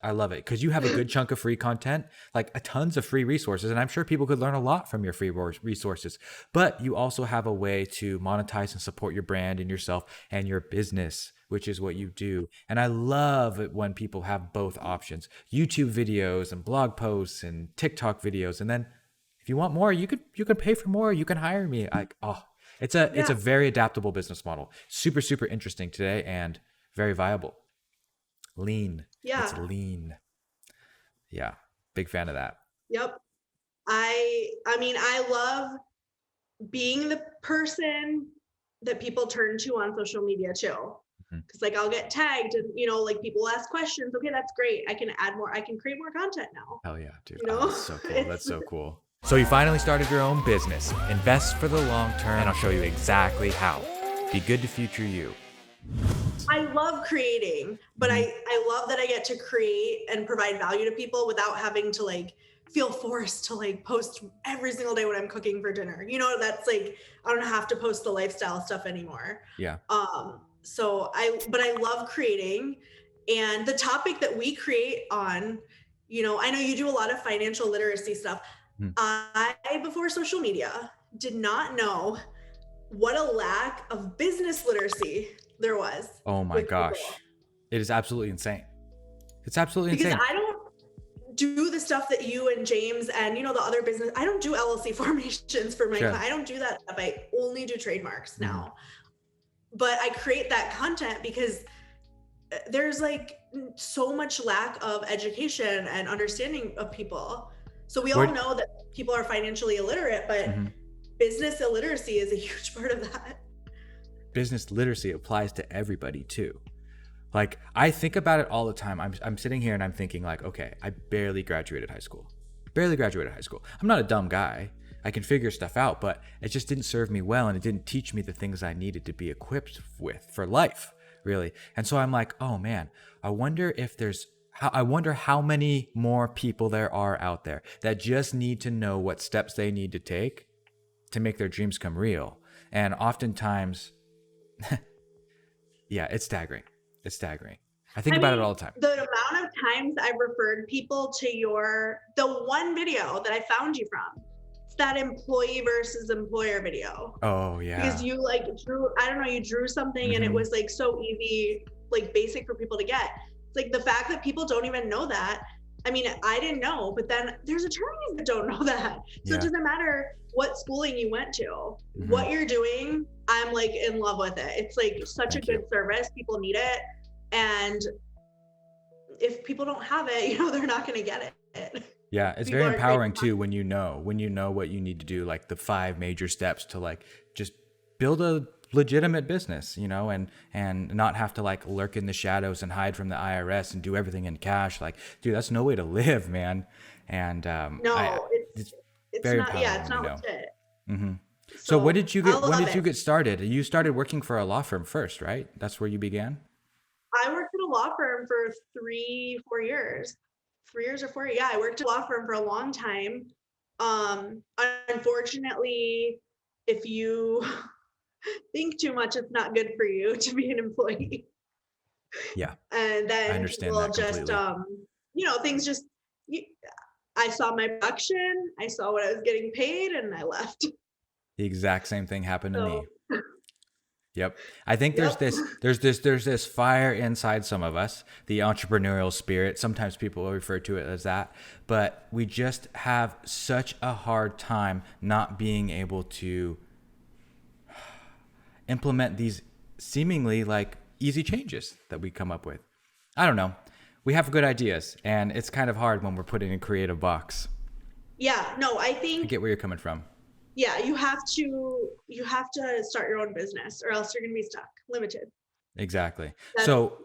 I love it because you have a good chunk of free content, like a tons of free resources. And I'm sure people could learn a lot from your free resources, but you also have a way to monetize and support your brand and yourself and your business, which is what you do. And I love it when people have both options, YouTube videos and blog posts and TikTok videos. And then if you want more, you could pay for more. You can hire me. Like, oh, it's a Yeah. very adaptable business model. Super, super interesting today and very viable. Lean. It's Yeah. lean. Yeah. Big fan of that. Yep. I mean, I love being the person that people turn to on social media too. Mhm. Cause like I'll get tagged and like people ask questions. Okay, that's great. I can add more, I can create more content now. Hell yeah, dude. You Oh, know, that's so cool. it's That's so cool. So you finally started your own business. Invest for the long term, and I'll show you exactly how. Be good to future you. I love creating, but Mhm. I love that I get to create and provide value to people without having to like feel forced to like post every single day when I'm cooking for dinner. That's like I don't have to post the lifestyle stuff anymore. Yeah. But I love creating, and the topic that we create on, I know you do a lot of financial literacy stuff. Mhm. I, before social media, did not know what a lack of business literacy there was Oh my with gosh. people, It is absolutely insane. It's absolutely because insane. I don't do the stuff that you and James and the other business. I don't do LLC formations for my Sure. client. I don't do that stuff. I only do trademarks Mhm. now. But I create that content because there's like so much lack of education and understanding of people. So we all Where know that people are financially illiterate, but mhm. business illiteracy is a huge part of that. Business literacy applies to everybody too. Like I think about it all the time. I'm sitting here and I'm thinking like, okay, I barely graduated high school. Barely graduated high school. I'm not a dumb guy. I can figure stuff out, but it just didn't serve me well and it didn't teach me the things I needed to be equipped with for life, really. And so I'm like, oh man, I wonder if there's I wonder how many more people there are out there that just need to know what steps they need to take to make their dreams come real. And oftentimes, yeah, it's staggering. It's staggering. I think I about it mean, all the time. the amount of times I've referred people to the one video that I found you from, it's that employee versus employer video. Oh Because yeah. you like drew, I don't know, you drew something and it Mm-hmm. was like so easy, like basic for people to get. It's like the fact that people don't even know that. I mean, I didn't know, but then there's attorneys that don't know that. So it Yeah. doesn't matter what schooling you went to, Mm-hmm. what you're doing, I'm like in love with it. It's like such a Thank you. good service. People need it. And if people don't have it, they're not going to get it. Yeah, it's very People are creating empowering too when you know what you need to do, like the 5 major steps to like just build a legitimate business, and not have to like lurk in the shadows and hide from the IRS and do everything in cash. Like, dude, that's no way to live, man. And I no, it's it's very not. Yeah, empowering it's when you not know. legit. Hmm. So what So did you I get? When love did you it. get started? You started working for a law firm first, right? That's where you began. I worked at a law firm for 3-4 years. 3 years or 4 years. Yeah, I worked at a law firm for a long time. Unfortunately, if you think too much, it's not good for you to be an employee. Yeah, And I then understand people that just, completely. things just, you, I saw my production, I saw what I was getting paid, and I left. The exact same thing happened to So, me. Yep. I think yep. there's this fire inside some of us, the entrepreneurial spirit. Sometimes people will refer to it as that, but we just have such a hard time not being able to implement these seemingly like easy changes that we come up with. I don't know. We have good ideas and it's kind of hard when we're put in a creative box. Yeah, no, I I think, get where you're coming from. yeah, you have to start your own business or else you're going to be stuck, limited. Exactly. That's, So,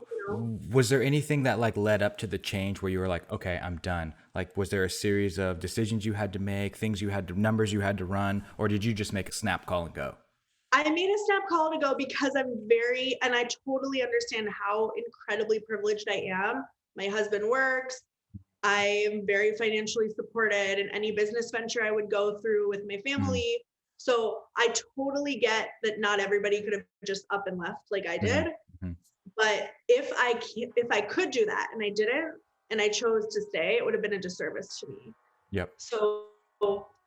was there anything that like led up to the change where you were like, okay, I'm done? Like, was there a series of decisions you had to make, things you had to, numbers you had to run, or did you just make a snap call and go? I made a snap call to go because and I totally understand how incredibly privileged I am. My husband works. I am very financially supported in any business venture I would go through with my Mm-hmm. family. So I totally get that not everybody could have just up and left like I Mm-hmm. did. Mm-hmm. But if I could do that and I didn't, and I chose to stay, it would have been a disservice to me. Yep. So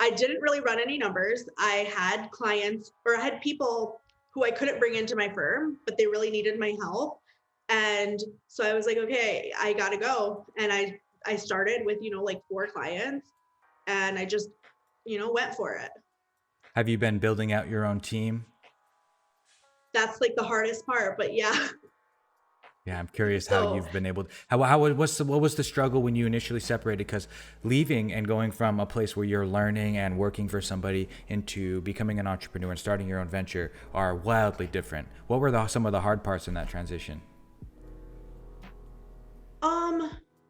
I didn't really run any numbers. I had clients, or I had people who I couldn't bring into my firm, but they really needed my help. And so I was like, okay, I gotta go. And I started with, like 4 clients, and I just, went for it. Have you been building out your own team? That's like the hardest part, but yeah. Yeah, I'm curious how you've been able to, what was the struggle when you initially separated? Because leaving and going from a place where you're learning and working for somebody into becoming an entrepreneur and starting your own venture are wildly different. What were some of the hard parts in that transition?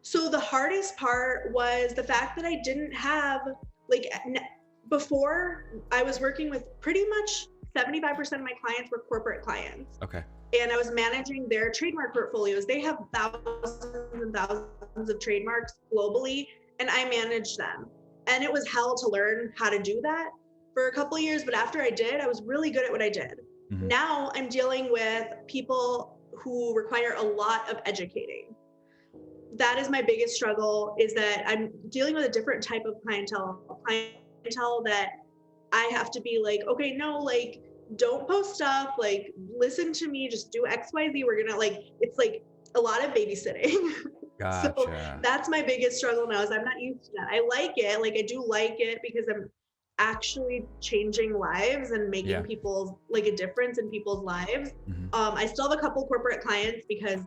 So the hardest part was the fact that I didn't have, before, I was working with pretty much 75% of my clients were corporate clients. Okay. And I was managing their trademark portfolios. They have thousands and thousands of trademarks globally, and I managed them. And it was hell to learn how to do that for a couple of years. But after I did, I was really good at what I did. Mm-hmm. Now I'm dealing with people who require a lot of educating. That is my biggest struggle, is that I'm dealing with a different type of clientele that I have to be like, okay, no, like, don't post stuff, like, listen to me, just do XYZ. We're gonna, like, it's like a lot of babysitting. Gotcha. So that's my biggest struggle now, is I'm not used to that. I like it. Like, I do like it because I'm actually changing lives and making people's, like, a difference in people's lives. Mm-hmm. I still have a couple corporate clients because,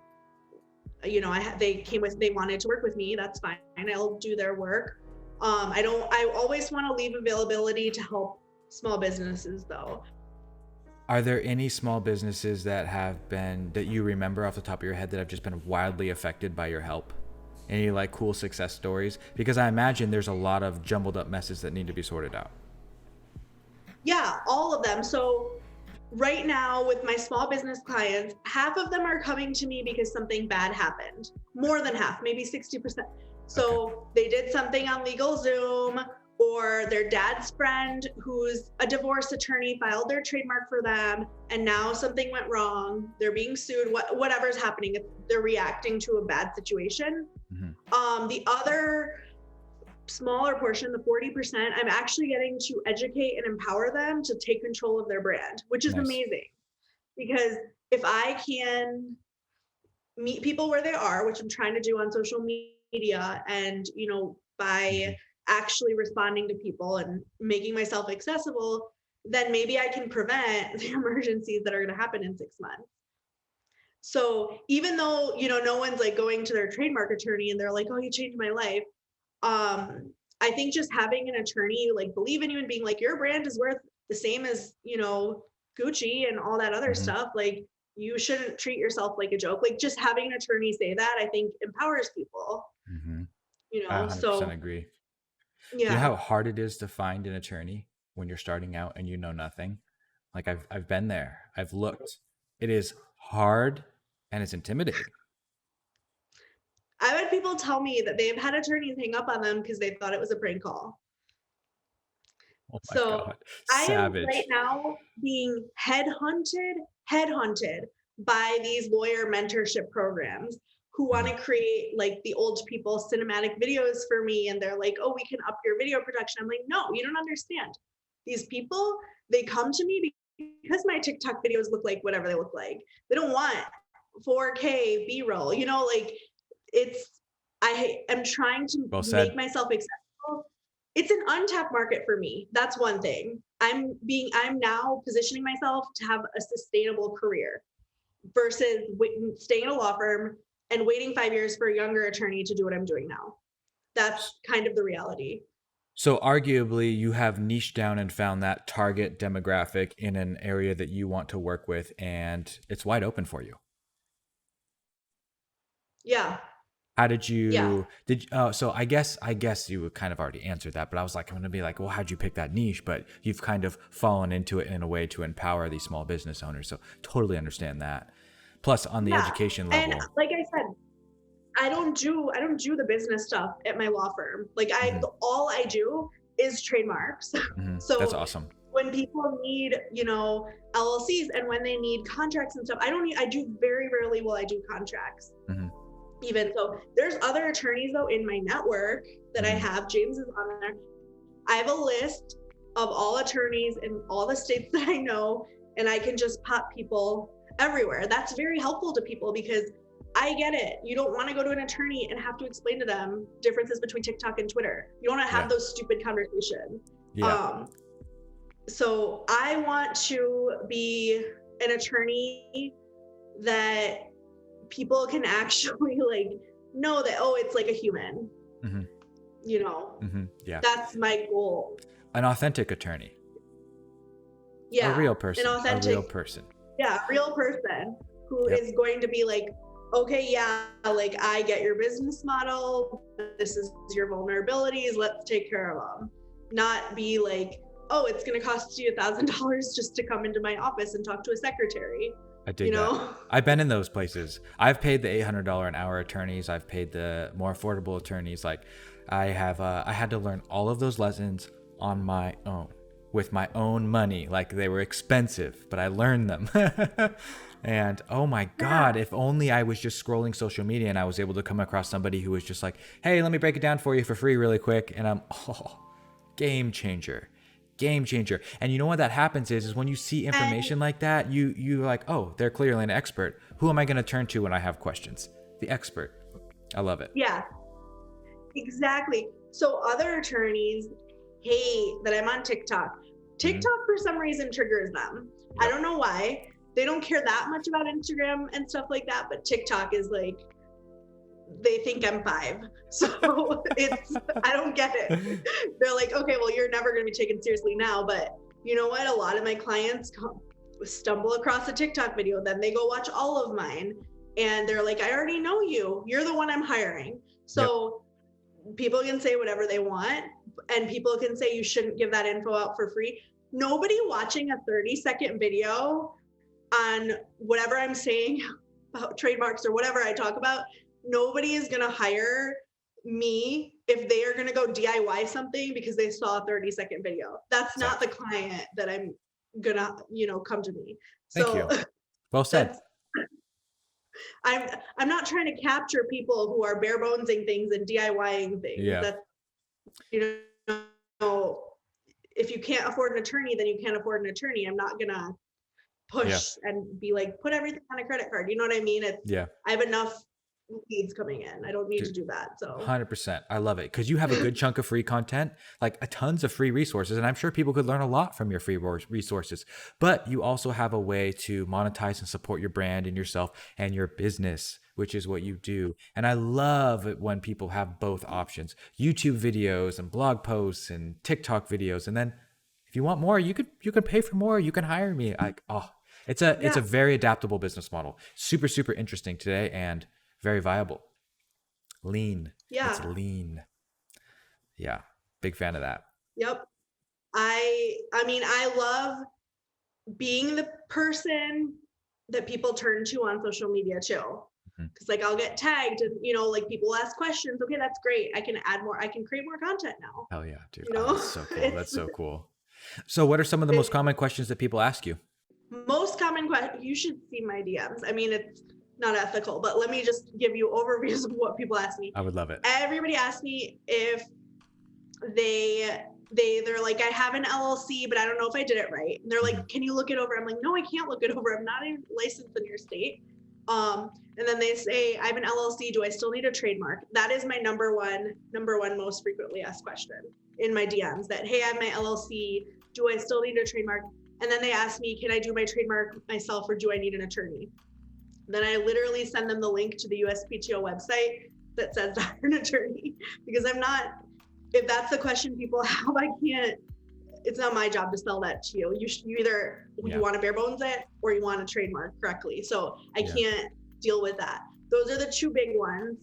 they wanted to work with me. That's fine. I'll do their work. I always want to leave availability to help small businesses though. Are there any small businesses that you remember off the top of your head that have just been wildly affected by your help? Any like cool success stories? Because I imagine there's a lot of jumbled up messes that need to be sorted out. Yeah, all of them. So right now with my small business clients, half of them are coming to me because something bad happened. More than half, maybe 60%. So They did something on LegalZoom, or their dad's friend who's a divorce attorney filed their trademark for them, and now something went wrong. They're being sued, whatever's happening, they're reacting to a bad situation. Mm-hmm. The other smaller portion, the 40%, I'm actually getting to educate and empower them to take control of their brand, which is amazing. Because if I can meet people where they are, which I'm trying to do on social media, and, by actually responding to people and making myself accessible, then maybe I can prevent the emergencies that are going to happen in 6 months. So even though, no one's like going to their trademark attorney and they're like, oh, you changed my life. I think just having an attorney like believe in you and being like, your brand is worth the same as, Gucci and all that other stuff. Like, you shouldn't treat yourself like a joke. Like, just having an attorney say that, I think, empowers people. Mm-hmm. I 100% agree. Yeah. You know how hard it is to find an attorney when you're starting out and you know nothing? Like, I've been there. I've looked. It is hard and it's intimidating. I've had people tell me that they've had attorneys hang up on them because they thought it was a prank call. Oh my God. Savage. I am right now being headhunted by these lawyer mentorship programs who want to create like the old people cinematic videos for me. And they're like, oh, we can up your video production. I'm like, no, you don't understand. These people, they come to me because my TikTok videos look like whatever they look like. They don't want 4K B-roll, I am trying to make myself accessible. It's an untapped market for me. That's one thing. I'm now positioning myself to have a sustainable career versus staying in a law firm and waiting 5 years for a younger attorney to do what I'm doing now. That's kind of the reality. So arguably you have niched down and found that target demographic in an area that you want to work with, and it's wide open for you. Yeah. How did you, so I guess you would kind of already answered that, but I was like, I'm going to be like, well, how'd you pick that niche? But you've kind of fallen into it in a way to empower these small business owners. So totally understand that. Plus on the education level. And like I said, I don't do the business stuff at my law firm. Like all I do is trademarks. So that's awesome. When people need, LLCs and when they need contracts and stuff, I do very rarely will I do contracts. even. So there's other attorneys though in my network that I have. James is on there. I have a list of all attorneys in all the states that I know, and I can just pop people everywhere. That's very helpful to people because I get it. You don't want to go to an attorney and have to explain to them differences between TikTok and Twitter. You don't want to have those stupid conversations. Yeah. So I want to be an attorney that people can actually like know that, oh, it's like a human, you know. Yeah, that's my goal. An authentic attorney. Yeah, a real person. An authentic, a real person. Yeah, a real person who is going to be like, okay, yeah, like I get your business model, this is your vulnerabilities, let's take care of them. Not be like, oh, it's going to cost you $1,000 just to come into my office and talk to a secretary. I dig that. I've been in those places. I've paid the $800 an hour attorneys. I've paid the more affordable attorneys. Like I had to learn all of those lessons on my own with my own money. Like they were expensive, but I learned them. And oh my God, if only I was just scrolling social media and I was able to come across somebody who was just like, hey, let me break it down for you for free really quick. And I'm, game changer. And you know what that happens is when you see information like that, you're like, oh, they're clearly an expert. Who am I going to turn to when I have questions? The expert. I love it. Yeah, exactly. So other attorneys hate that I'm on TikTok. TikTok for some reason triggers them. I don't know why. They don't care that much about Instagram and stuff like that, but TikTok is like, they think I'm 5. So it's, I don't get it. They're like, okay, well, you're never going to be taken seriously now. But you know what? A lot of my clients stumble across a TikTok video, then they go watch all of mine. And they're like, I already know you. You're the one I'm hiring. So people can say whatever they want. And people can say you shouldn't give that info out for free. Nobody watching a 30-second video on whatever I'm saying about trademarks or whatever I talk about, nobody is going to hire me if they are going to go DIY something because they saw a 30-second video. That's not the client that I'm going to, come to me. Thank you. Well said. I'm not trying to capture people who are bare bonesing things and DIYing things. Yeah. That's, if you can't afford an attorney, then you can't afford an attorney. I'm not going to push and be like, put everything on a credit card. You know what I mean? I have enough leads coming in. I don't need to do that. So 100%. I love it. Cause you have a good chunk of free content, like a tons of free resources. And I'm sure people could learn a lot from your free resources, but you also have a way to monetize and support your brand and yourself and your business, which is what you do. And I love it when people have both options, YouTube videos and blog posts and TikTok videos. And then if you want more, you can pay for more. You can hire me. It's a very adaptable business model. Super, super interesting today and very viable. Lean. Yeah. It's lean. Yeah. Big fan of that. Yep. I mean, I love being the person that people turn to on social media too. Because like I'll get tagged and like people ask questions. Okay, that's great. I can add more. I can create more content now. Hell yeah, dude. That's so cool. That's so cool. So what are some of the most common questions that people ask you? Most common question, you should see my DMs. I mean, it's not ethical, but let me just give you overviews of what people ask me. I would love it. Everybody asks me if they're like, I have an LLC, but I don't know if I did it right. And they're like, can you look it over? I'm like, no, I can't look it over. I'm not even licensed in your state. And then they say, I have an LLC. Do I still need a trademark? That is my number one most frequently asked question in my DMs, that, hey, I have my LLC. Do I still need a trademark? And then they ask me, can I do my trademark myself or do I need an attorney? Then I literally send them the link to the USPTO website that says hire an attorney, because if that's the question people have, it's not my job to sell that to you. You either you want to bare bones it or you want to trademark correctly. So I can't deal with that. Those are the two big ones.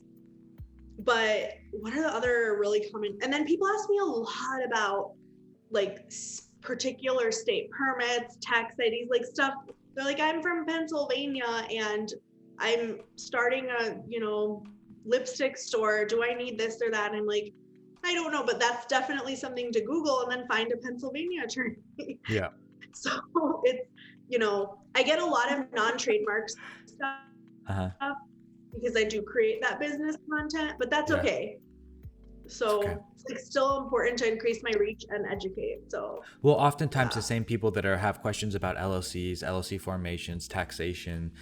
But what are the other really common? And then people ask me a lot about like particular state permits, tax IDs, like stuff. They're like, I'm from Pennsylvania and I'm starting a, lipstick store. Do I need this or that? And I'm like, I don't know, but that's definitely something to Google and then find a Pennsylvania attorney. Yeah. So it's, I get a lot of non-trademark stuff. because I do create that business content, but that's Yeah. okay. So Okay. it's like still important to increase my reach and educate. So Well, oftentimes the yeah. same people that have questions about LLCs, LLC formations, taxation,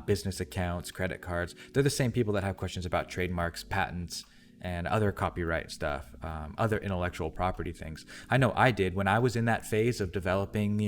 business accounts, credit cards, they're the same people that have questions about trademarks, patents, and other copyright stuff, other intellectual property things. I know I did when I was in that phase of developing,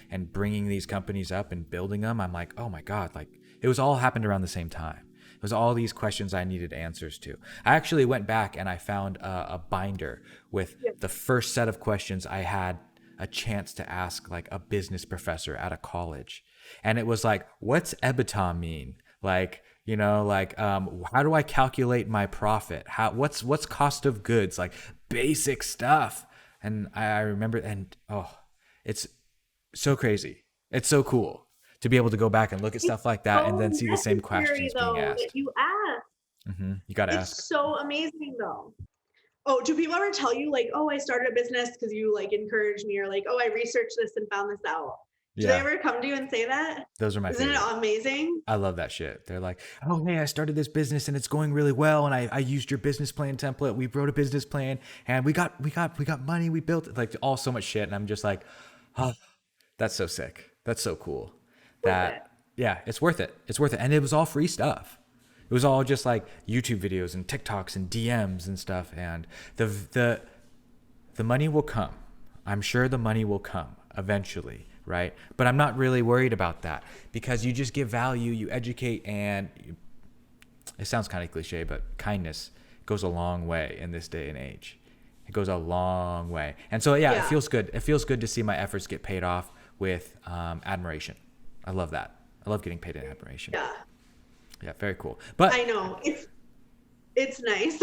and bringing these companies up and building them. I'm like, oh my God, like it was all happened around the same time. It was all these questions I needed answers to. I actually went back and I found a binder with Yeah. the first set of questions I had a chance to ask like a business professor at a college. And it was like, what's EBITDA mean? Like, how do I calculate my profit? What's cost of goods? Like basic stuff. And I remember, and it's so crazy. It's so cool to be able to go back and look at It's stuff like that and so then see the same necessary questions being though that asked. you ask. You got to ask. It's so amazing though. Oh, do people ever tell you like, oh, I started a business because you like encouraged me, or like, oh, I researched this and found this out? Do they Yeah, ever come to you and say that? those are my Isn't it favorite. amazing? I love that shit. They're like, oh, hey, I started this business and it's going really well. And I used your business plan template. We wrote a business plan and we got money. We built it, like all so much shit. And I'm just like, oh, that's so sick. That's so cool. Worth it. Yeah, it's worth it. It's worth it. And it was all free stuff. It was all just like YouTube videos and TikToks and DMs and stuff. And the money will come. I'm sure the money will come eventually, right? But I'm not really worried about that because you just give value, you educate, and it sounds kind of cliche, but kindness goes a long way in this day and age. It goes a long way. And so, yeah, it feels good. It feels good to see my efforts get paid off with admiration. I love that. I love getting paid in admiration. Yeah. Yeah, very cool. But I know. It's nice.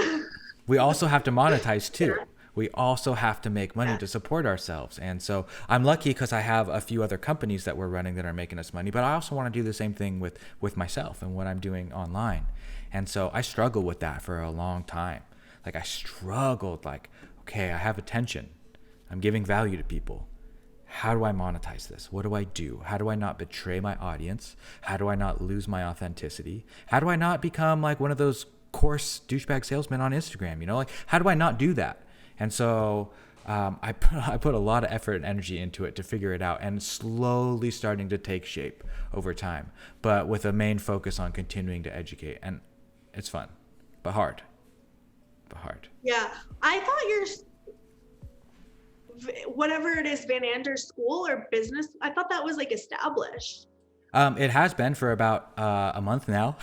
we also have to monetize too. We also have to make money to support ourselves. And so I'm lucky because I have a few other companies that we're running that are making us money, but I also want to do the same thing with myself and what I'm doing online. And so I struggled with that for a long time. Like I struggled like, okay, I have attention. I'm giving value to people. How do I monetize this? What do I do? How do I not betray my audience? How do I not lose my authenticity? How do I not become like one of those coarse douchebag salesmen on Instagram? Like how do I not do that? And so I put a lot of effort and energy into it to figure it out, and it's slowly starting to take shape over time, but with a main focus on continuing to educate. And it's fun, but hard. Yeah. I thought whatever it is, Vanader school or business, I thought that was like established. It has been for about a month now.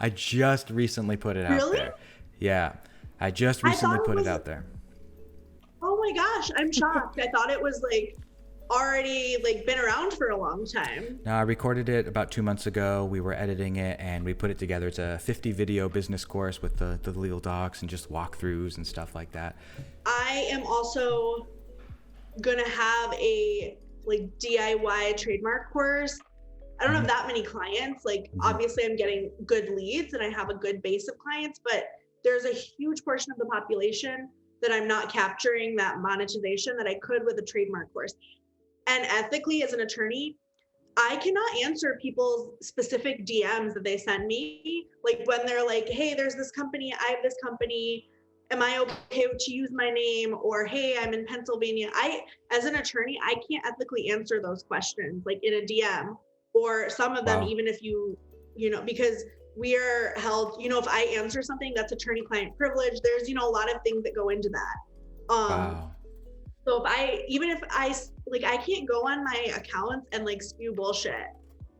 I just recently put it out there. Yeah, I just recently put it out there. Oh my gosh, I'm shocked. I thought it was like already like been around for a long time. No, I recorded it about 2 months ago. We were editing it and we put it together. It's a 50 video business course with the legal docs and just walkthroughs and stuff like that. I am also gonna have a like DIY trademark course. I don't have that many clients. Like obviously I'm getting good leads and I have a good base of clients, but there's a huge portion of the population that I'm not capturing that monetization that I could with a trademark course. And ethically as an attorney, I cannot answer people's specific DMs that they send me. Like when they're like, hey, there's this company, I have this company, am I okay to use my name? Or, hey, I'm in Pennsylvania. As an attorney, I can't ethically answer those questions like in a DM, or some of them, even if because we are held, if I answer something that's attorney-client privilege, there's, a lot of things that go into that. So I can't go on my accounts and like spew bullshit.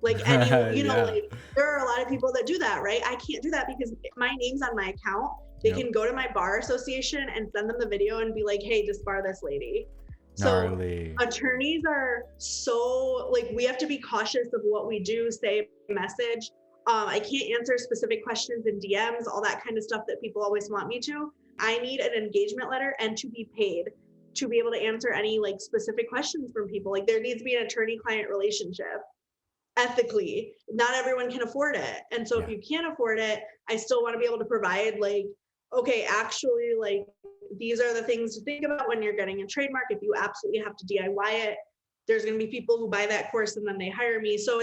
Like like there are a lot of people that do that, right? I can't do that because my name's on my account. They can go to my bar association and send them the video and be like, hey, disbar this lady. Gnarly. So attorneys are so like, we have to be cautious of what we do, say, message. I can't answer specific questions in DMs, all that kind of stuff that people always want me to. I need an engagement letter and to be paid to be able to answer any like specific questions from people. Like there needs to be an attorney-client relationship ethically. Not everyone can afford it. And so if you can't afford it, I still want to be able to provide like, okay, actually like these are the things to think about when you're getting a trademark. If you absolutely have to DIY it, there's going to be people who buy that course and then they hire me. So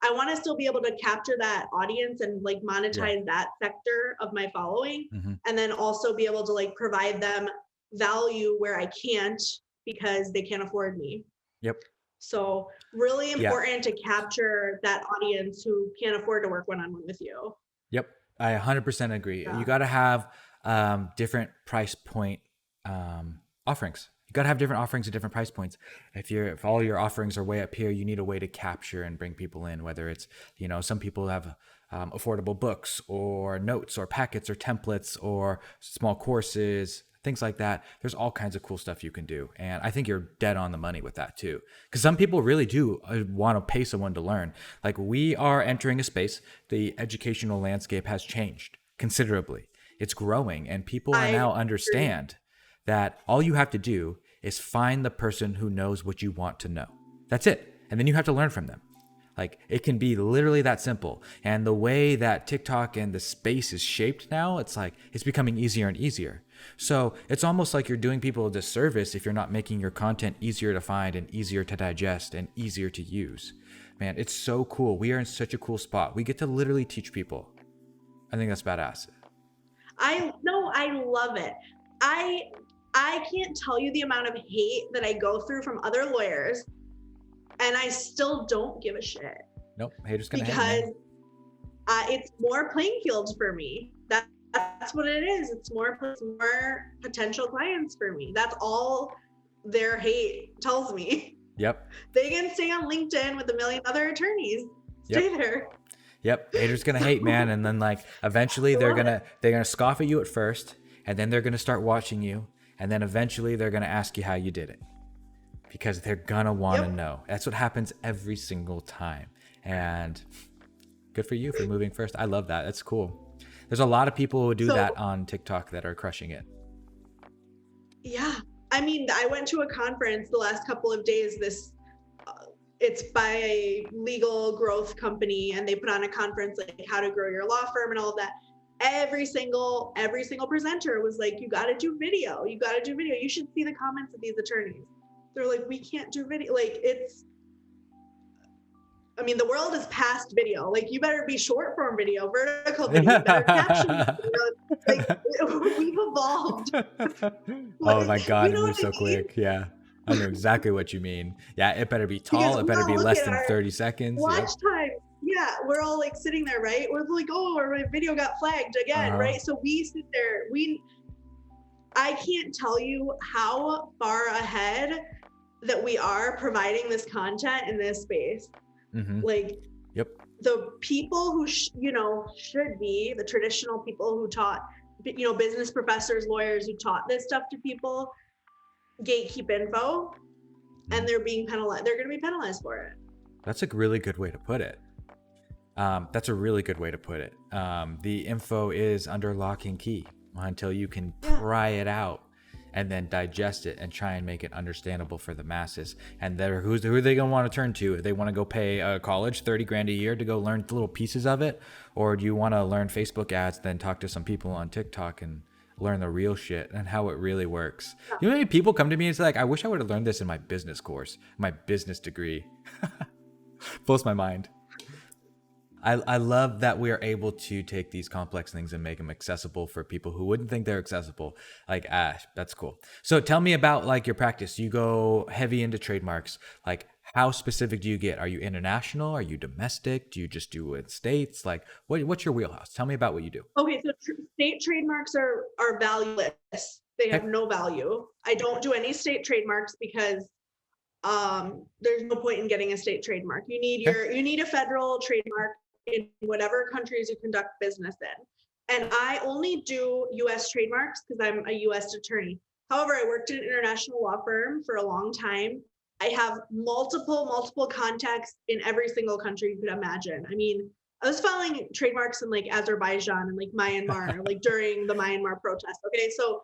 I want to still be able to capture that audience and like Yeah. monetize that sector of my following, Hmm. and then also be able to like provide them value where I can't because they can't afford me. Yep. So really Yeah. important to capture that audience who can't afford to work one-on-one with you. Yep. I 100% agree. You Yeah. got to have different price point offerings. You got to have different offerings at different price points. If all your offerings are way up here, you need a way to capture and bring people in. Whether it's, some people have affordable books or notes or packets or templates or small courses, things like that. There's all kinds of cool stuff you can do, and I think you're dead on the money with that too. Because some people really do want to pay someone to learn. Like, we are entering a space. The educational landscape has changed considerably. It's growing, and people are I now agree. understand that all you have to do is find the person who knows what you want to know. That's it. And then you have to learn from them. Like, it can be literally that simple. And the way that TikTok and the space is shaped now, it's like it's becoming easier and easier. So it's almost like you're doing people a disservice if you're not making your content easier to find and easier to digest and easier to use. Man, it's so cool. We are in such a cool spot. We get to literally teach people. I think that's badass. I no, I love it. I I can't tell you the amount of hate that I go through from other lawyers, and I still don't give a shit Nope, haters gonna hate, because man. it's more playing fields for me. That's what it is. It's more potential clients for me. That's all their hate tells me. Yep, They can stay on LinkedIn with a million other attorneys. Stay yep. there. Yep, haters gonna hate, So, man, and then like eventually I love it. they're gonna scoff at you at first, and then they're gonna start watching you, and then eventually they're gonna ask you how you did it because they're gonna want to Yep. know. That's what happens every single time, and good for you for moving first. I love that. That's cool. There's a lot of people who do So that on TikTok that are crushing it. yeah, I mean, I went to a conference the last couple of days. It's by a legal growth company, and they put on a conference like how to grow your law firm and all of that. Every single presenter was like, you got to do video. You got to do video. You should see the comments of these attorneys. They're like, we can't do video. Like, I mean, the world is past video. Like, you better be short form video, vertical video, you better caption. Like, we've evolved. Oh Like, my you God, it know what moves I so mean? quick. Yeah, I know exactly what you mean. Yeah, it better be Because tall. It we better all be look less at than our 30 seconds. watch Yep. time. Yeah, we're all like sitting there, right? We're like, oh, my video got flagged again, Uh-huh. right? So we sit there. I can't tell you how far ahead that we are providing this content in this space. Mm-hmm. Like, Yep. the people who should be the traditional people who taught, business professors, lawyers who taught this stuff to people, gatekeep info, and they're being penalized. They're going to be penalized for it. That's a really good way to put it. That's a really good way to put it. The info is under lock and key until you can Yeah. pry it out and then digest it and try and make it understandable for the masses. And who are they gonna want to turn to? If they want to go pay a college 30 grand a year to go learn little pieces of it, or do you want to learn Facebook ads, then talk to some people on TikTok and learn the real shit and how it really works? You know how many people come to me and say like, I wish I would have learned this in my business course, my business degree. Blows my mind. I love that we are able to take these complex things and make them accessible for people who wouldn't think they're accessible. Like, that's cool. So tell me about like your practice. You go heavy into trademarks. Like, how specific do you get? Are you international? Are you domestic? Do you just do it states? Like, what's your wheelhouse? Tell me about what you do. Okay, so state trademarks are valueless. They have Okay. no value. I don't do any state trademarks because there's no point in getting a state trademark. Okay. You need a federal trademark in whatever countries you conduct business in. And I only do US trademarks because I'm a US attorney. However, I worked in an international law firm for a long time. I have multiple contacts in every single country you could imagine. I mean, I was filing trademarks in like Azerbaijan and like Myanmar, like during the Myanmar protests. Okay, so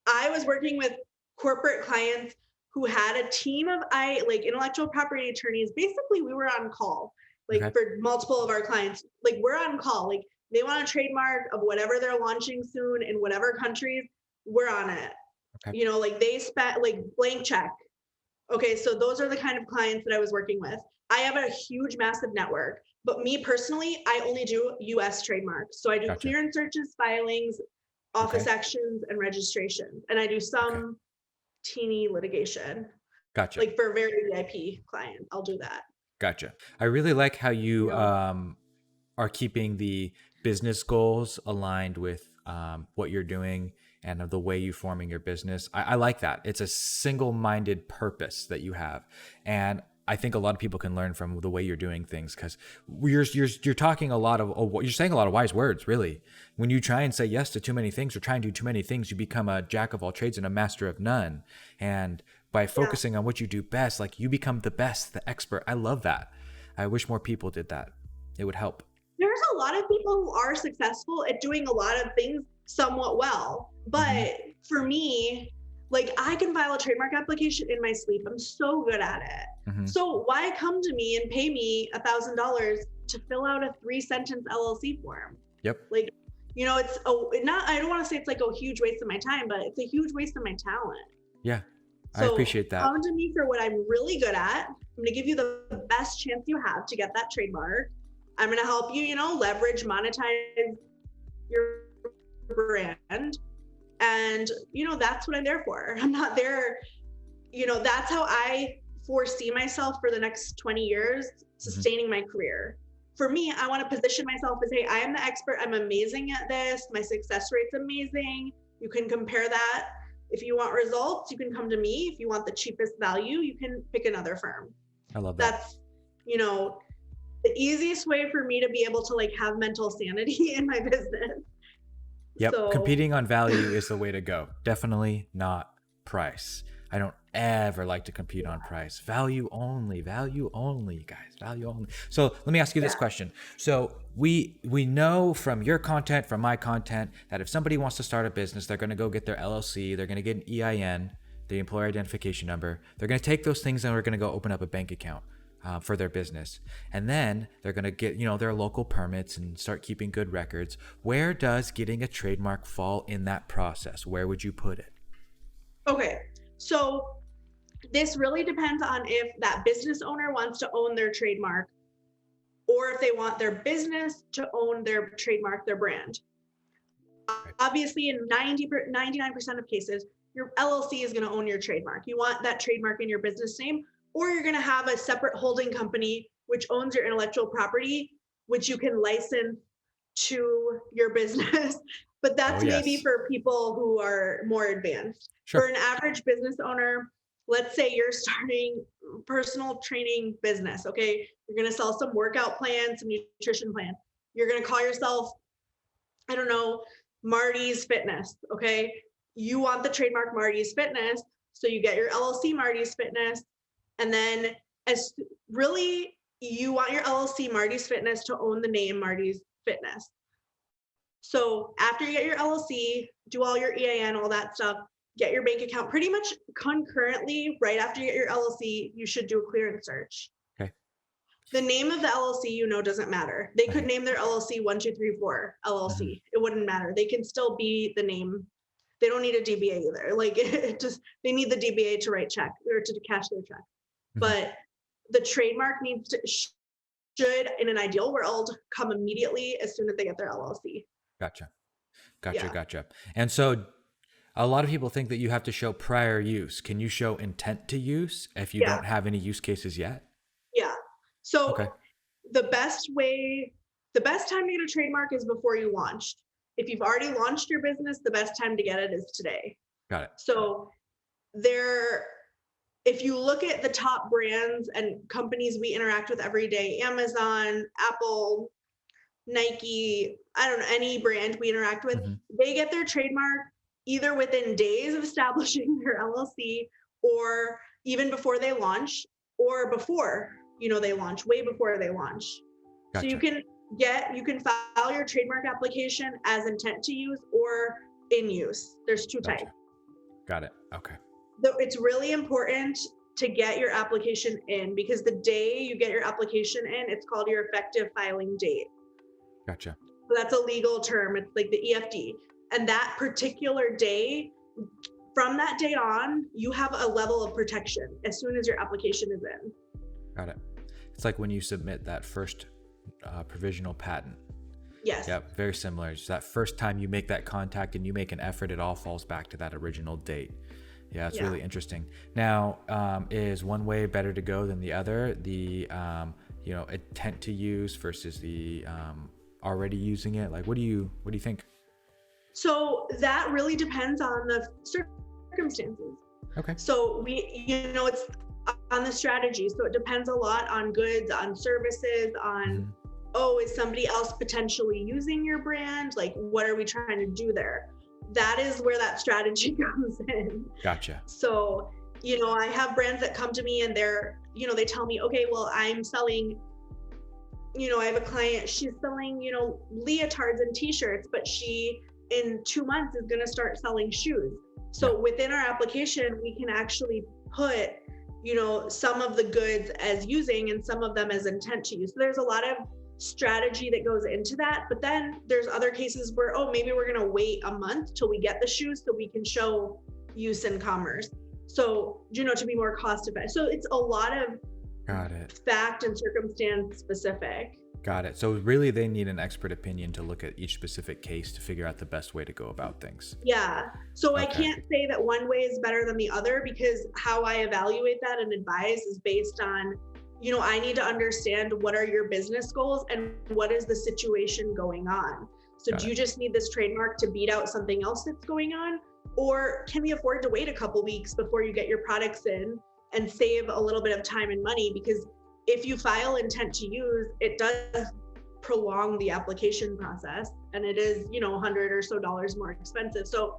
I was working with corporate clients who had a team of like intellectual property attorneys. Basically, we were on call, like Okay. for multiple of our clients. Like, we're on call. Like, they want a trademark of whatever they're launching soon in whatever countries, we're on it. Okay. Like they spent like blank check. Okay, so those are the kind of clients that I was working with. I have a huge, massive network. But me personally, I only do US trademarks. So I do Gotcha. clearance searches, filings, office Okay. actions, and registrations. And I do Okay. some teeny litigation. Gotcha. Like for a very VIP client, I'll do that. Gotcha. I really like how You you know? are keeping the business goals aligned with what you're doing and the way you forming your business. I like that. It's a single-minded purpose that you have, and I think a lot of people can learn from the way you're doing things because you're talking a lot of you're saying a lot of wise words. Really, when you try and say yes to too many things or try and do too many things, you become a jack of all trades and a master of none. And by Yeah. focusing on what you do best, like you become the best, the expert. I love that. I wish more people did that. It would help. There's a lot of people who are successful at doing a lot of things somewhat well. Mm-hmm. But for me, like I can file a trademark application in my sleep. I'm so good at it. Mm-hmm. So why come to me and pay me $1,000 to fill out a 3-sentence LLC form? Yep. Like, it's not, I don't want to say it's like a huge waste of my time, but it's a huge waste of my talent. Yeah. I So appreciate that. come to me for what I'm really good at. I'm going to give you the best chance you have to get that trademark. I'm going to help you, leverage, monetize your brand. And, that's what I'm there for. I'm not there, that's how I foresee myself for the next 20 years, sustaining my career. For me, I want to position myself as, hey, I am the expert. I'm amazing at this. My success rate's amazing. You can compare that. If you want results, you can come to me. If you want the cheapest value, you can pick another firm. I love that. That's, the easiest way for me to be able to like have mental sanity in my business. Yep. So, Competing on value is the way to go. Definitely not price. I don't ever like to compete on price. Value only, guys, value only. So let me ask you this question. So we know from your content, from my content, that if somebody wants to start a business, they're going to go get their LLC, they're going to get an EIN, the employer identification number. They're going to take those things and they're going to go open up a bank account for their business. And then they're going to get, their local permits and start keeping good records. Where does getting a trademark fall in that process? Where would you put it? Okay. So this really depends on if that business owner wants to own their trademark or if they want their business to own their trademark, their brand. Obviously, in 99% of cases, your LLC is going to own your trademark. You want that trademark in your business name, or you're going to have a separate holding company which owns your intellectual property, which you can license to your business. But that's maybe for people who are more advanced. Sure. For an average business owner, let's say you're starting personal training business, okay? You're going to sell some workout plan, some nutrition plan. You're going to call yourself, I don't know, Marty's Fitness, okay? You want the trademark Marty's Fitness, so you get your LLC Marty's Fitness, and then you want your LLC Marty's Fitness to own the name Marty's Fitness. So after you get your LLC, do all your EIN, all that stuff, get your bank account, pretty much concurrently, right after you get your LLC, you should do a clearance search. Okay. The name of the LLC, doesn't matter. They could name their LLC 1234 LLC. It wouldn't matter. They can still be the name. They don't need a DBA either. Like they need the DBA to write check or to cash their check. But the trademark should, in an ideal world, come immediately as soon as they get their LLC. Gotcha. And so a lot of people think that you have to show prior use. Can you show intent to use if you don't have any use cases yet? Yeah. So the best time to get a trademark is before you launched. If you've already launched your business, the best time to get it is today. Got it. So if you look at the top brands and companies we interact with every day, Amazon, Apple, Nike, I don't know, any brand we interact with, they get their trademark either within days of establishing their LLC or even before they launch or before, they launch, way before they launch. Gotcha. So you can file your trademark application as intent to use or in use. There's two types. Got it. Okay. It's really important to get your application in because the day you get your application in, it's called your effective filing date. Gotcha. So that's a legal term. It's like the EFD. And that particular day, from that day on, you have a level of protection as soon as your application is in. Got it. It's like when you submit that first provisional patent. Yes. Yep, very similar. Just that first time you make that contact and you make an effort, it all falls back to that original date. Yeah, it's really interesting. Now, is one way better to go than the other? The intent to use versus the already using it. Like, what do you think? So that really depends on the circumstances. Okay. So it's on the strategy. So it depends a lot on goods, on services, on, is somebody else potentially using your brand? Like, what are we trying to do there? That is where that strategy comes in. Gotcha. So, I have brands that come to me and they tell me, okay, well, I'm selling, I have a client, she's selling, leotards and t-shirts, but she in 2 months is going to start selling shoes. So within our application, we can actually put, some of the goods as using and some of them as intent to use. So there's a lot of strategy that goes into that. But then there's other cases where, maybe we're going to wait a month till we get the shoes so we can show use in commerce. So, to be more cost effective. So it's a lot of fact and circumstance specific. Got it. So really they need an expert opinion to look at each specific case to figure out the best way to go about things. Yeah. So I can't say that one way is better than the other, because how I evaluate that and advise is based on, I need to understand what are your business goals and what is the situation going on. So do you just need this trademark to beat out something else that's going on? Or can we afford to wait a couple weeks before you get your products in and save a little bit of time and money? Because if you file intent to use, it does prolong the application process, and it is, $100 or so more expensive. So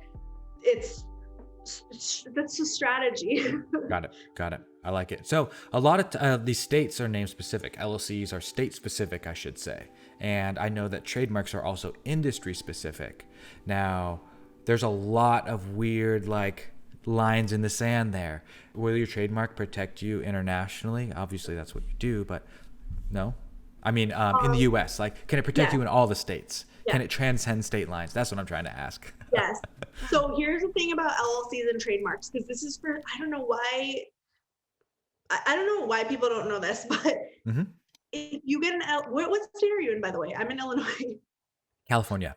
that's a strategy. Got it. I like it. So a lot of these states are name specific. LLCs are state specific, I should say. And I know that trademarks are also industry specific. Now, there's a lot of weird lines in the sand there. Will your trademark protect you internationally? Obviously that's what you do, but no. I mean, in the US, can it protect you in all the states? Can it transcend state lines? That's what I'm trying to ask. Yes. So here's the thing about LLCs and trademarks, because this is for, I don't know why people don't know this, but if you get what state are you in, by the way? I'm in Illinois. California.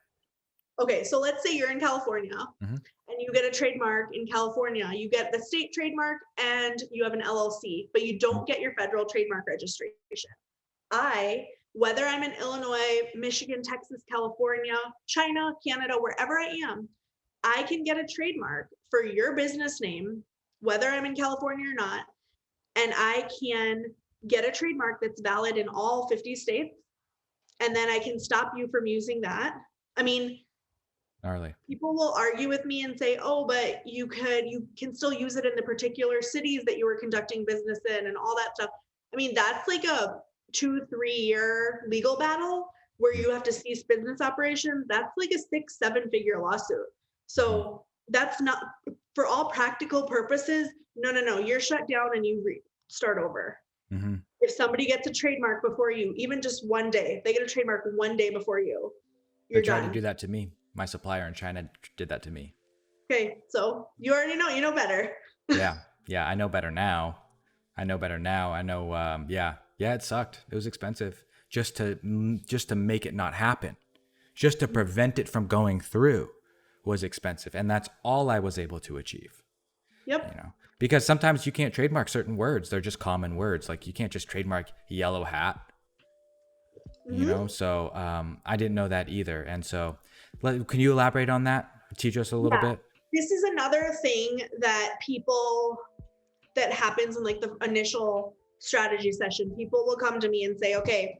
Okay, so let's say you're in California and you get a trademark in California. You get the state trademark and you have an LLC, but you don't get your federal trademark registration. Whether I'm in Illinois, Michigan, Texas, California, China, Canada, wherever I am, I can get a trademark for your business name, whether I'm in California or not, and I can get a trademark that's valid in all 50 states, and then I can stop you from using that. I mean, gnarly. People will argue with me and say, but you can still use it in the particular cities that you were conducting business in and all that stuff. I mean, that's like a 2-3 year legal battle where you have to cease business operations. That's like a 6-7 figure lawsuit. So that's not, for all practical purposes, no, you're shut down and you start over. If somebody gets a trademark before you, even just one day, they get a trademark one day before you, you're done. They tried to do that to me. My supplier in China did that to me. Okay, so you already know, better. Yeah, I know better now. I know, it sucked. It was expensive just to make it not happen. Just to prevent it from going through was expensive, and that's all I was able to achieve. Yep. Because sometimes you can't trademark certain words. They're just common words. Like you can't just trademark yellow hat. So I didn't know that either. And so can you elaborate on that? Teach us a little bit. This is another thing that happens in the initial strategy session. People will come to me and say, okay,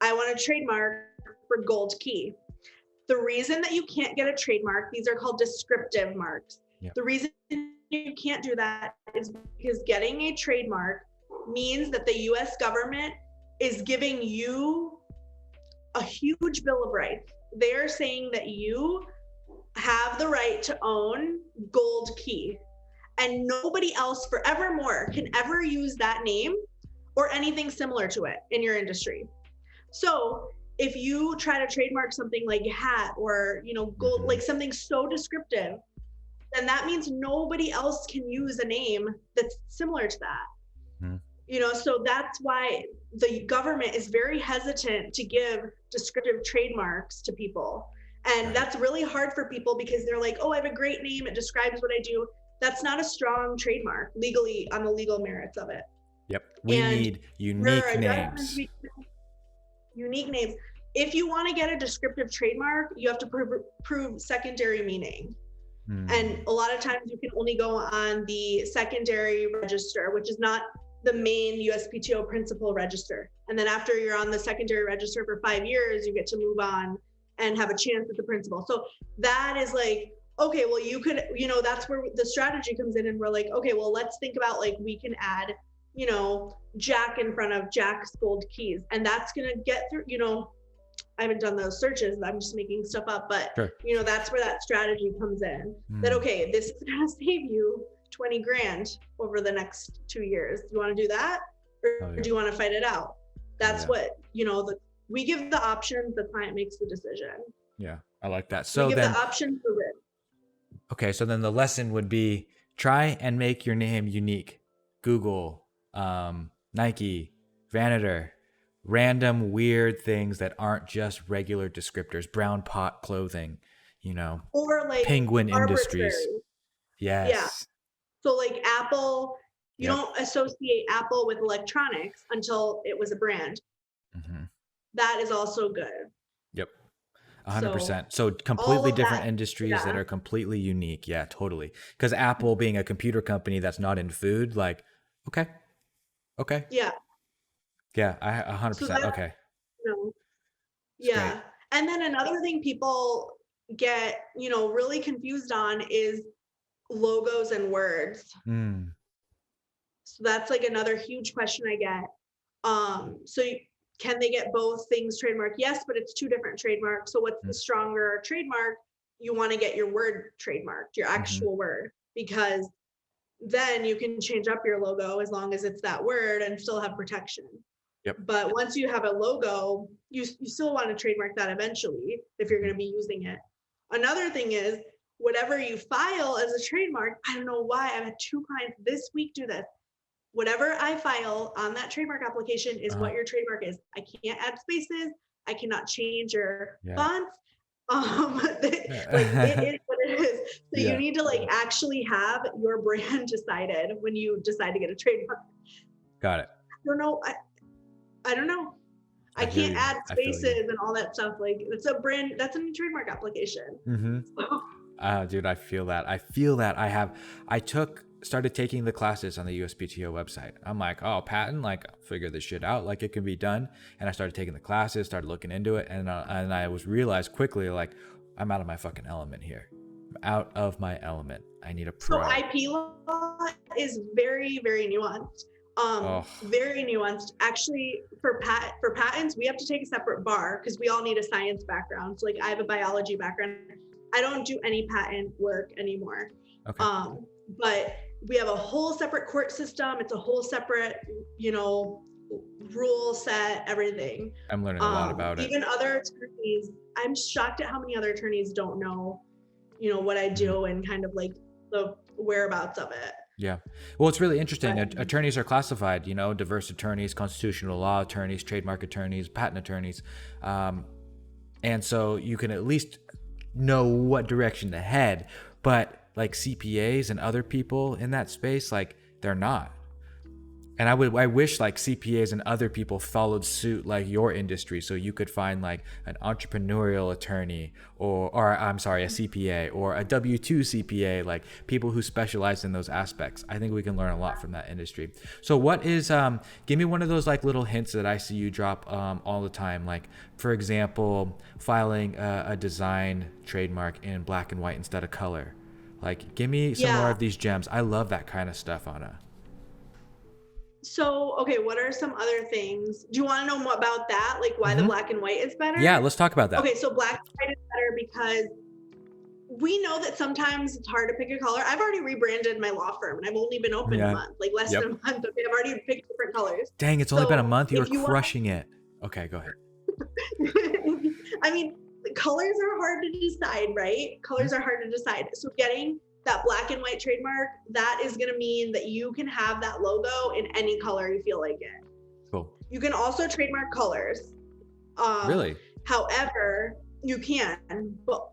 I want a trademark for gold key. The reason that you can't get a trademark, these are called descriptive marks. Yep. The reason you can't do that is because getting a trademark means that the US government is giving you a huge bill of rights. They're saying that you have the right to own gold key, and nobody else forevermore can ever use that name or anything similar to it in your industry. So if you try to trademark something like hat or gold, like something so descriptive, then that means nobody else can use a name that's similar to that. So that's why the government is very hesitant to give descriptive trademarks to people. And that's really hard for people because they're like, oh, I have a great name. It describes what I do. That's not a strong trademark legally on the legal merits of it. Yep. We need unique names. Unique names. If you want to get a descriptive trademark, you have to prove secondary meaning. And a lot of times you can only go on the secondary register, which is not the main USPTO principal register. And then after you're on the secondary register for 5 years, you get to move on and have a chance at the principal. So that is like, okay, well, you could, that's where the strategy comes in. And we're like, okay, well, let's think about like, we can add, Jack in front of Jack's Gold Keys. And that's going to get through, I haven't done those searches. I'm just making stuff up, but sure. That's where that strategy comes in. That, okay, this is going to save you 20 grand over the next 2 years. Do you want to do that? Or do you want to fight it out? That's what, we give the options, the client makes the decision. Yeah, I like that. So we give then the option for risk. Okay, so then the lesson would be try and make your name unique. Google, Nike, Vanader, random weird things that aren't just regular descriptors, brown pot clothing, or like Penguin arbitrary. Industries. Yes. Yeah. So like Apple, you don't associate Apple with electronics until it was a brand. That is also good. Yep. 100%. So completely different industries that are completely unique. Yeah, totally. Because Apple being a computer company that's not in food, like, okay. Yeah. Yeah, 100%. Okay. Yeah. Great. And then another thing people get, really confused on is logos and words. So that's like another huge question I get. Can they get both things trademarked? Yes, but it's two different trademarks. So what's the stronger trademark? You want to get your word trademarked, your actual word, because then you can change up your logo as long as it's that word and still have protection. Yep. But once you have a logo, you still want to trademark that eventually if you're going to be using it. Another thing is whatever you file as a trademark, I don't know why, I've had 2 clients this week do this. Whatever I file on that trademark application is what your trademark is. I can't add spaces. I cannot change your fonts. It is what it is. So you need to like actually have your brand decided when you decide to get a trademark. Got it. I don't know. I can't add spaces and all that stuff. Like it's a brand, that's a trademark application. Dude, I feel that. I started taking the classes on the USPTO website. I'm like, oh, patent, like figure this shit out, like it can be done. And I started taking the classes, started looking into it, and I realized quickly, like, I'm out of my fucking element here. I'm out of my element. I need a pro. So IP law is very, very nuanced. Very nuanced. Actually, for patents, we have to take a separate bar because we all need a science background. So like I have a biology background. I don't do any patent work anymore. Okay. But we have a whole separate court system. It's a whole separate, rule set, everything. I'm learning a lot about it. Even other attorneys, I'm shocked at how many other attorneys don't know, what I do and kind of like the whereabouts of it. Yeah. Well, it's really interesting. Attorneys are classified, diverse attorneys, constitutional law attorneys, trademark attorneys, patent attorneys. And so you can at least know what direction to head, but like CPAs and other people in that space, like they're not. And I wish like CPAs and other people followed suit like your industry, so you could find like an entrepreneurial attorney or a CPA or a W-2 CPA, like people who specialize in those aspects. I think we can learn a lot from that industry. So what is, give me one of those like little hints that I see you drop all the time. Like for example, filing a design trademark in black and white instead of color. Like give me some more of these gems. I love that kind of stuff, Anna. So, okay, what are some other things? Do you want to know more about that? Like why the black and white is better? Yeah, let's talk about that. Okay, so black and white is better because we know that sometimes it's hard to pick a color. I've already rebranded my law firm and I've only been open a month, like less than a month. Okay, I've already picked different colors. Dang, it's only been a month. You're crushing it. Okay, go ahead. I mean, colors are hard to decide, right? Colors are hard to decide. So getting that black and white trademark, that is going to mean that you can have that logo in any color you feel like it. Cool. You can also trademark colors. Really? However, you can, but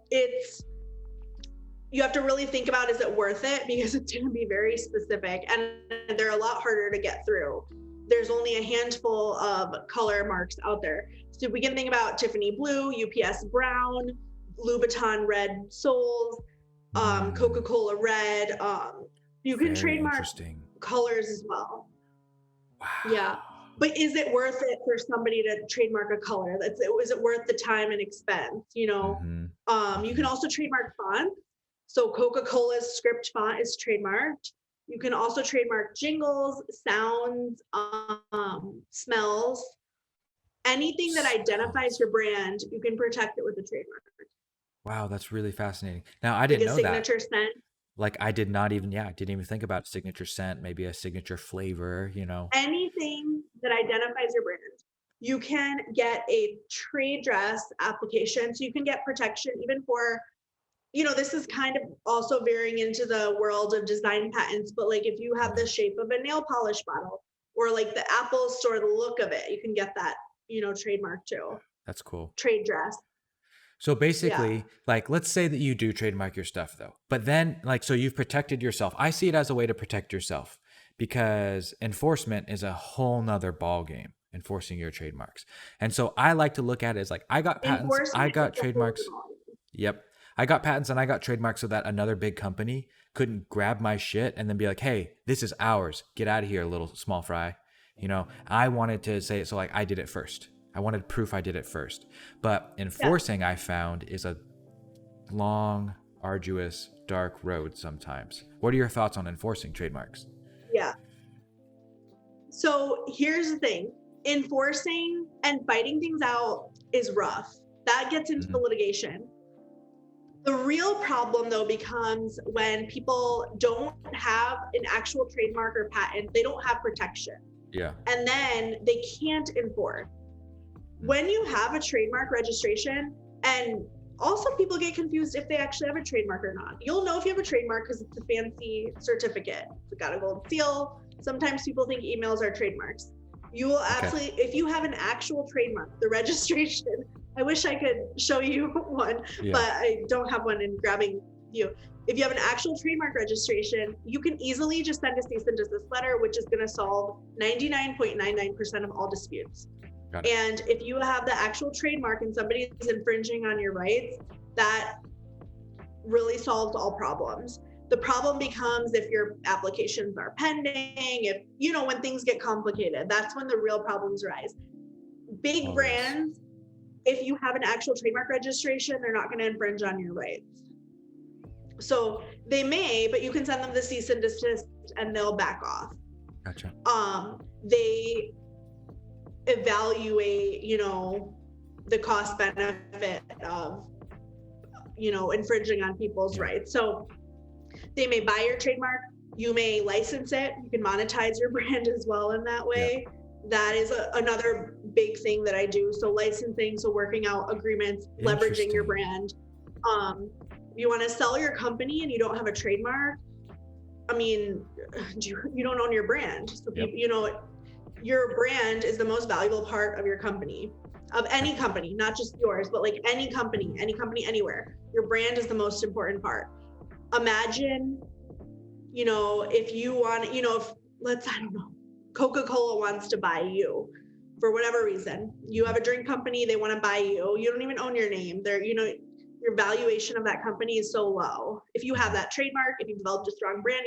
you have to really think about, is it worth it? Because it's going to be very specific and they're a lot harder to get through. There's only a handful of color marks out there. So we can think about Tiffany blue, UPS brown, Louboutin red soles, Coca-Cola red. You can trademark colors as well. Wow. Yeah. But is it worth it for somebody to trademark a color? Is it worth the time and expense? You know, you can also trademark fonts. So Coca-Cola's script font is trademarked. You can also trademark jingles, sounds, smells, anything that identifies your brand. You can protect it with a trademark. Wow, that's really fascinating. Now I didn't know that. Signature scent. Like I didn't even think about signature scent, maybe a signature flavor, you know. Anything that identifies your brand. You can get a trade dress application. So you can get protection even for, you know, this is kind of also veering into the world of design patents, but like if you have the shape of a nail polish bottle or like the Apple Store, the look of it, you can get that, you know, trademark too. That's cool. Trade dress. So basically, like, let's say that you do trademark your stuff though, but then like, so you've protected yourself. I see it as a way to protect yourself because enforcement is a whole nother ball game, enforcing your trademarks. And so I like to look at it as like, I got patents, I got trademarks. Yep. I got patents and I got trademarks so that another big company couldn't grab my shit and then be like, hey, this is ours. Get out of here, little small fry. You know, I wanted to say it. So like I did it first. I wanted proof I did it first. But enforcing, I found, is a long, arduous, dark road sometimes. What are your thoughts on enforcing trademarks? Yeah. So here's the thing. Enforcing and fighting things out is rough. That gets into the litigation. The real problem, though, becomes when people don't have an actual trademark or patent, they don't have protection. Yeah. And then they can't enforce. When you have a trademark registration, and also people get confused if they actually have a trademark or not. You'll know if you have a trademark because it's a fancy certificate. It's got a gold seal. Sometimes people think emails are trademarks. You will absolutely, if you have an actual trademark, the registration, I wish I could show you one, but I don't have one in grabbing you. If you have an actual trademark registration, you can easily just send a cease and desist letter, which is going to solve 99.99% of all disputes. And if you have the actual trademark and somebody is infringing on your rights, that really solves all problems. The problem becomes if your applications are pending, if, you know, when things get complicated, that's when the real problems rise. Big brands, if you have an actual trademark registration, they're not going to infringe on your rights. So they may, but you can send them the cease and desist and they'll back off. Gotcha. They evaluate, you know, the cost benefit of, you know, infringing on people's rights. So they may buy your trademark, you may license it, you can monetize your brand as well in that way. That is another big thing that I do. So licensing, so working out agreements, leveraging your brand. You want to sell your company and you don't have a trademark, I mean, you don't own your brand. So you know, your brand is the most valuable part of your company, of any company, not just yours, but like any company anywhere. Your brand is the most important part. Imagine, you know, if you want, you know, if I don't know, Coca-Cola wants to buy you for whatever reason. You have a drink company, they want to buy you. You don't even own your name. They're, you know, your valuation of that company is so low. If you have that trademark, if you've developed a strong brand,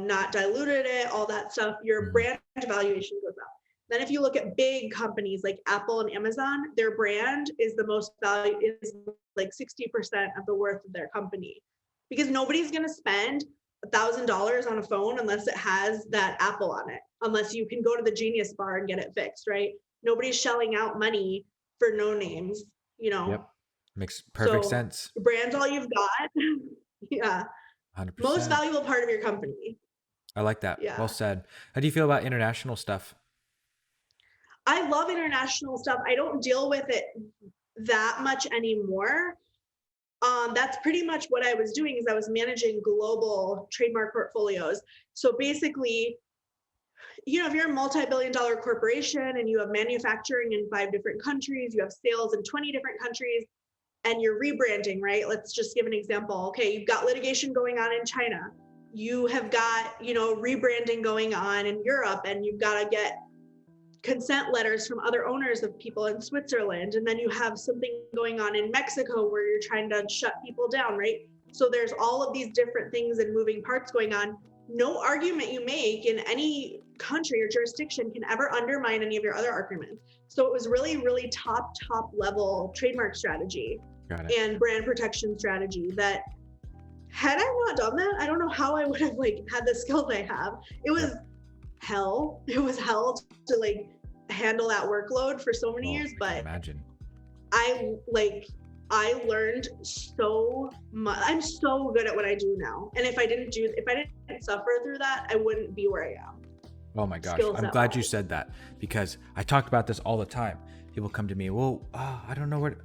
not diluted it, all that stuff, your brand valuation goes up. Then if you look at big companies like Apple and Amazon, their brand is the most value, is like 60% of the worth of their company, because nobody's going to spend $1,000 on a phone unless it has that Apple on it, unless you can go to the Genius Bar and get it fixed, right? Nobody's shelling out money for no names, you know. Yep. Makes perfect sense. Brand's all you've got. Yeah. 100%. Most valuable part of your company. I like that. Yeah. Well said. How do you feel about international stuff? I love international stuff. I don't deal with it that much anymore. That's pretty much what I was doing, is I was managing global trademark portfolios. So basically, if you're a multi-billion dollar corporation and you have manufacturing in 5 different countries, you have sales in 20 different countries, and you're rebranding, right? Let's just give an example. Okay, you've got litigation going on in China. You have got, rebranding going on in Europe, and you've got to get consent letters from other owners of people in Switzerland. And then you have something going on in Mexico where you're trying to shut people down, right? So there's all of these different things and moving parts going on. No argument you make in any country or jurisdiction can ever undermine any of your other arguments. So it was really, really top level trademark strategy and brand protection strategy that, had I not done that, I don't know how I would have had the skills I have. It was hell. It was hell to handle that workload for so many years. But imagine. I learned so much. I'm so good at what I do now. And if I didn't suffer through that, I wouldn't be where I am. Oh my gosh. I'm glad you said that, because I talked about this all the time. People come to me, well, I don't know where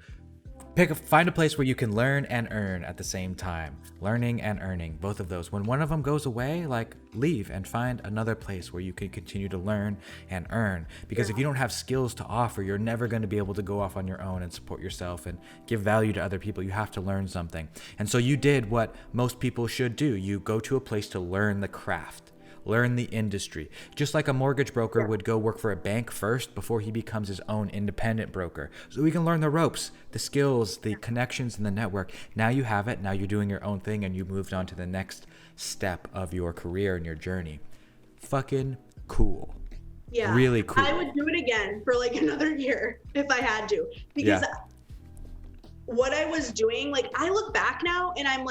find a place where you can learn and earn at the same time. Learning and earning, both of those. When one of them goes away, leave and find another place where you can continue to learn and earn. Because if you don't have skills to offer, you're never going to be able to go off on your own and support yourself and give value to other people. You have to learn something. And so you did what most people should do. You go to a place to learn the craft. Learn the industry. Just like a mortgage broker would go work for a bank first before he becomes his own independent broker. So we can learn the ropes, the skills, the connections, and the network. Now you have it. Now you're doing your own thing, and you moved on to the next step of your career and your journey. Fucking cool. Yeah. Really cool. I would do it again for another year if I had to. Because what I was doing, I look back now and I'm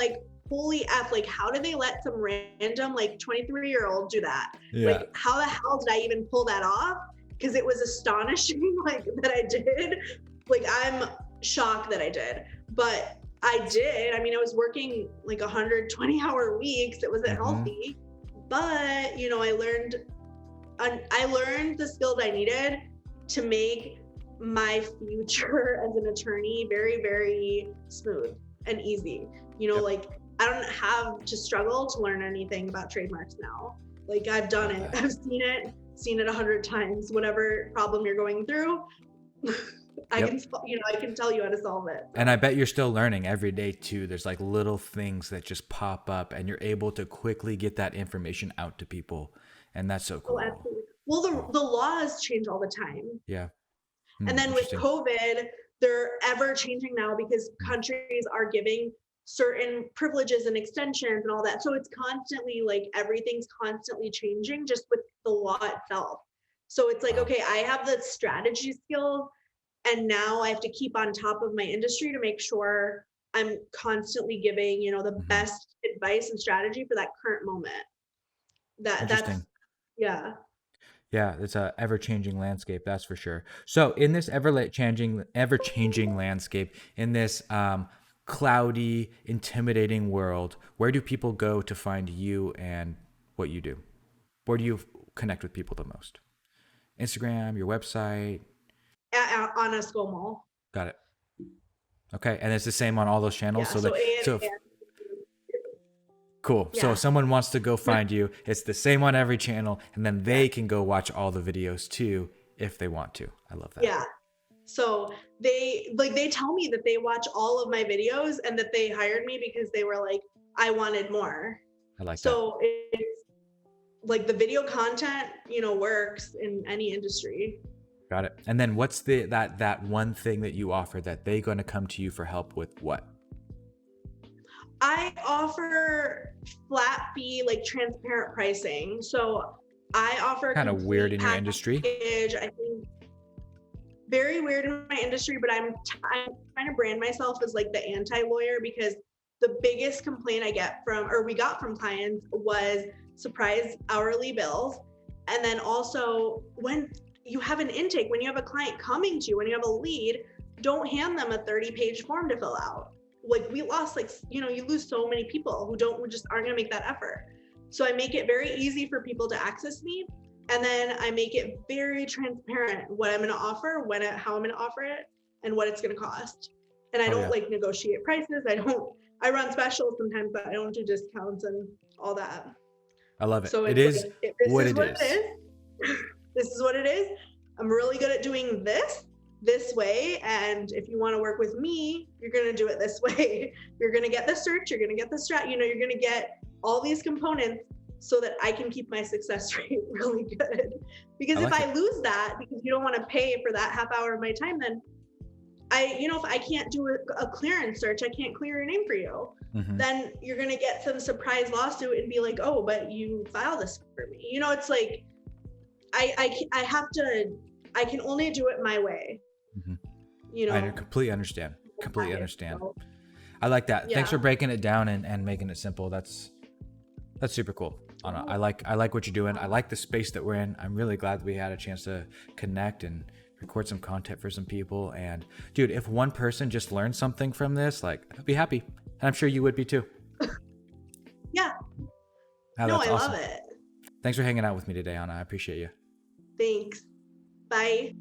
holy F, how did they let some random 23-year-old do that? Yeah. How the hell did I even pull that off? Because it was astonishing that I did. I'm shocked that I did. But I did. I mean, I was working 120-hour weeks. It wasn't healthy. But, I learned the skills I needed to make my future as an attorney very, very smooth and easy. I don't have to struggle to learn anything about trademarks now. I've done it. I've seen it 100 times. Whatever problem you're going through, I can tell you how to solve it. And I bet you're still learning every day too. There's little things that just pop up, and you're able to quickly get that information out to people. And that's so cool. Oh, absolutely. Well, the laws change all the time. Yeah. And then with COVID, they're ever changing now because countries are giving certain privileges and extensions and all that. So it's constantly everything's constantly changing just with the law itself. So it's okay, I have the strategy skills, and now I have to keep on top of my industry to make sure I'm constantly giving, the best advice and strategy for that current moment. That's Yeah, it's a ever-changing landscape, that's for sure. So in this ever-changing landscape, in this cloudy, intimidating world, where do people go to find you and what you do? Where do you connect with people the most? Instagram, your website? On S-Corp. Got it. Okay, and it's the same on all those channels? Cool. Yeah. So if someone wants to go find you, it's the same on every channel, and then they can go watch all the videos too if they want to. I love that. Yeah. So they tell me that they watch all of my videos and that they hired me because they were I wanted more. I like that. So it's the video content, works in any industry. Got it. And then what's that one thing that you offer that they're going to come to you for help with? What? I offer flat fee, transparent pricing. So I offer kind of weird in your industry. I think very weird in my industry, but I'm trying to brand myself as the anti-lawyer, because the biggest complaint we got from clients was surprise hourly bills. And then also when you have an intake, when you have a client coming to you, when you have a lead, don't hand them a 30-page form to fill out. We lost, you lose so many people who just aren't going to make that effort. So I make it very easy for people to access me. And then I make it very transparent what I'm going to offer, how I'm going to offer it, and what it's going to cost. And I Oh, don't yeah. like negotiate prices. I run specials sometimes, but I don't do discounts and all that. I love it. So It it's is like, if this what is it what it is. is. This is what it is. I'm really good at doing this way. And if you want to work with me, you're going to do it this way. You're going to get the search, you're going to get the strat, you're going to get all these components so that I can keep my success rate really good. Because if I lose that, because you don't want to pay for that half hour of my time, then if I can't do a clearance search, I can't clear your name for you. Mm-hmm. Then you're going to get some surprise lawsuit and be like, oh, but you filed this for me. It's like, I can only do it my way. Mm-hmm. I completely understand. So, I like that. yeah. Thanks for breaking it down and making it simple. That's super cool, Anna. I like what you're doing. I like the space that we're in. I'm really glad that we had a chance to connect and record some content for some people. And dude, if one person just learned something from this, like, I'd be happy. And I'm sure you would be too. Yeah. Oh, no, that's I awesome. love it. Thanks for hanging out with me today, Anna. I appreciate you. Thanks. Bye.